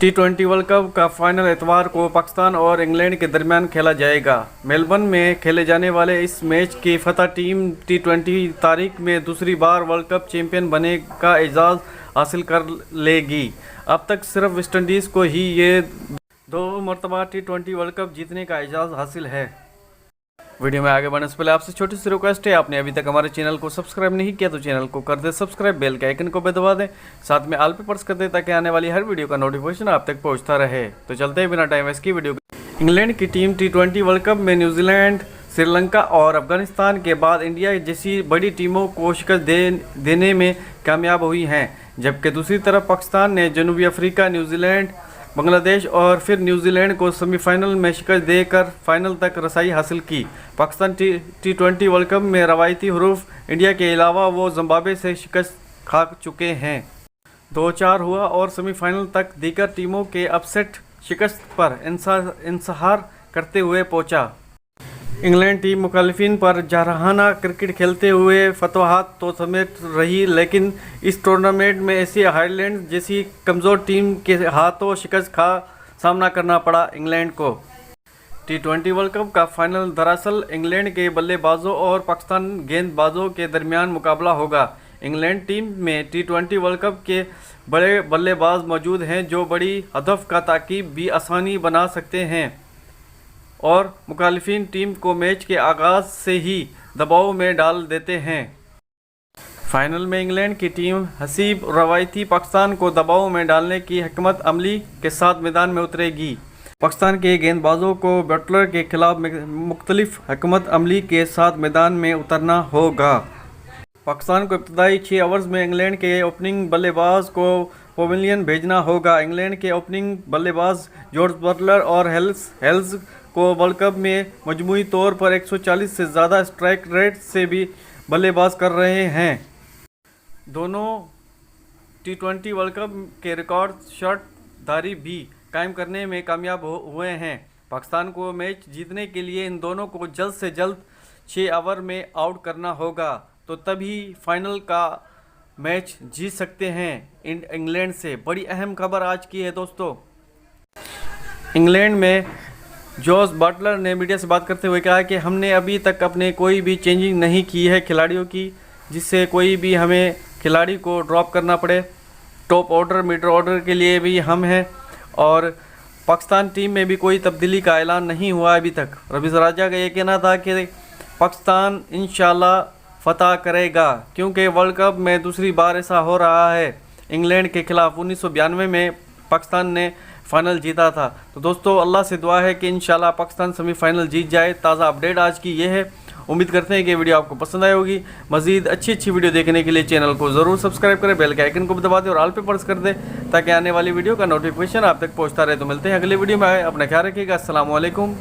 T20 world cup का final इतवार को पाकिस्तान और इंग्लैंड के दरमियान खेला जाएगा। मेलबर्न में खेले जाने वाले इस मैच की फतह टीम T20 तारीख में दूसरी बार वर्ल्ड कप चैंपियन बनने का एजाज़ हासिल कर लेगी। अब तक सिर्फ वेस्टइंडीज़ को ही ये 2 मरतबा T20 वर्ल्ड कप जीतने का एजाज़ हासिल है। वीडियो में आगे बढ़ने से पहले आपसे छोटी सी रिक्वेस्ट है, आपने अभी तक हमारे चैनल को सब्सक्राइब नहीं किया तो चैनल को कर दे सब्सक्राइब, बेल के आइकन को भी दबा दें, साथ में ऑल पे प्रेस कर दें ताकि आने वाली हर वीडियो का नोटिफिकेशन आप तक पहुंचता रहे। तो चलते हैं बिना टाइम वेस्ट की वीडियो। इंग्लैंड की टीम T20 वर्ल्ड कप में न्यूजीलैंड, श्रीलंका और अफगानिस्तान के बाद इंडिया जैसी बड़ी टीमों को शिकस्त देने में कामयाब हुई हैं, जबकि दूसरी तरफ पाकिस्तान ने जनूबी अफ्रीका, न्यूजीलैंड, बांग्लादेश और फिर न्यूजीलैंड को सेमीफाइनल में शिकस्त देकर फाइनल तक रसाई हासिल की। पाकिस्तान T20 वर्ल्ड कप में रवायती हरूफ इंडिया के अलावा वो जिम्बाब्वे से शिकस्त खा चुके हैं। 2-4 हुआ और सेमीफाइनल तक दीगर टीमों के अपसेट शिकस्त पर इंतज़ार करते हुए पहुंचा। इंग्लैंड टीम मुखालिफिन पर जारहाना क्रिकेट खेलते हुए फतवाहत तो समेट रही, लेकिन इस टूर्नामेंट में ऐसी आयरलैंड जैसी कमज़ोर टीम के हाथों शिकस्त का सामना करना पड़ा इंग्लैंड को। T20 वर्ल्ड कप का फाइनल दरअसल इंग्लैंड के बल्लेबाजों और पाकिस्तान गेंदबाजों के दरमियान मुकाबला होगा। इंग्लैंड टीम में T20 वर्ल्ड कप के बड़े बल्लेबाज मौजूद हैं जो बड़ी हदफ का ताकीब भी आसानी बना सकते हैं और मुखालिफिन टीम को मैच के आगाज़ से ही दबाव में डाल देते हैं। फाइनल में इंग्लैंड की टीम हसीब रवायती पाकिस्तान को दबाव में डालने की हिकमत अमली के साथ मैदान में उतरेगी। पाकिस्तान के गेंदबाजों को बटलर के खिलाफ मुख्तलिफ हिकमत अमली के साथ मैदान में उतरना होगा। पाकिस्तान को इब्तदाई 6 ओवर्स में इंग्लैंड के ओपनिंग बल्लेबाज को पवेलियन भेजना होगा। इंग्लैंड के ओपनिंग बल्लेबाज जॉर्ज बटलर और हेल्स को वर्ल्ड कप में मजमूई तौर पर 140 से ज़्यादा स्ट्राइक रेट से भी बल्लेबाज कर रहे हैं। दोनों T20 वर्ल्ड कप के रिकॉर्ड शॉटधारी भी कायम करने में कामयाब हुए हैं। पाकिस्तान को मैच जीतने के लिए इन दोनों को जल्द से जल्द 6 ओवर में आउट करना होगा, तो तभी फाइनल का मैच जीत सकते हैं इंग्लैंड से। बड़ी अहम खबर आज की है दोस्तों। इंग्लैंड में जॉर्ज बटलर ने मीडिया से बात करते हुए कहा कि हमने अभी तक अपने कोई भी चेंजिंग नहीं की है खिलाड़ियों की, जिससे कोई भी हमें खिलाड़ी को ड्रॉप करना पड़े। टॉप ऑर्डर, मिडल ऑर्डर के लिए भी हम हैं और पाकिस्तान टीम में भी कोई तब्दीली का ऐलान नहीं हुआ अभी तक। रवीज़ राजा का ये कहना था कि पाकिस्तान इंशाल्लाह फतह करेगा, क्योंकि वर्ल्ड कप में दूसरी बार ऐसा हो रहा है। इंग्लैंड के खिलाफ 1992 में पाकिस्तान ने फाइनल जीता था। तो दोस्तों अल्लाह से दुआ है कि इंशाल्लाह पाकिस्तान सेमीफाइनल जीत जाए। ताज़ा अपडेट आज की ये है। उम्मीद करते हैं कि वीडियो आपको पसंद आई होगी। मज़ीद अच्छी वीडियो देखने के लिए चैनल को ज़रूर सब्सक्राइब करें, बेल के आइकन को भी दबा दें और ऑल पे प्रेस कर दें ताकि आने वाली वीडियो का नोटिफिकेशन आप तक पहुँचता रहे। तो मिलते हैं अगले वीडियो में। अपना ख्याल रखिएगा। अस्सलाम वालेकुम।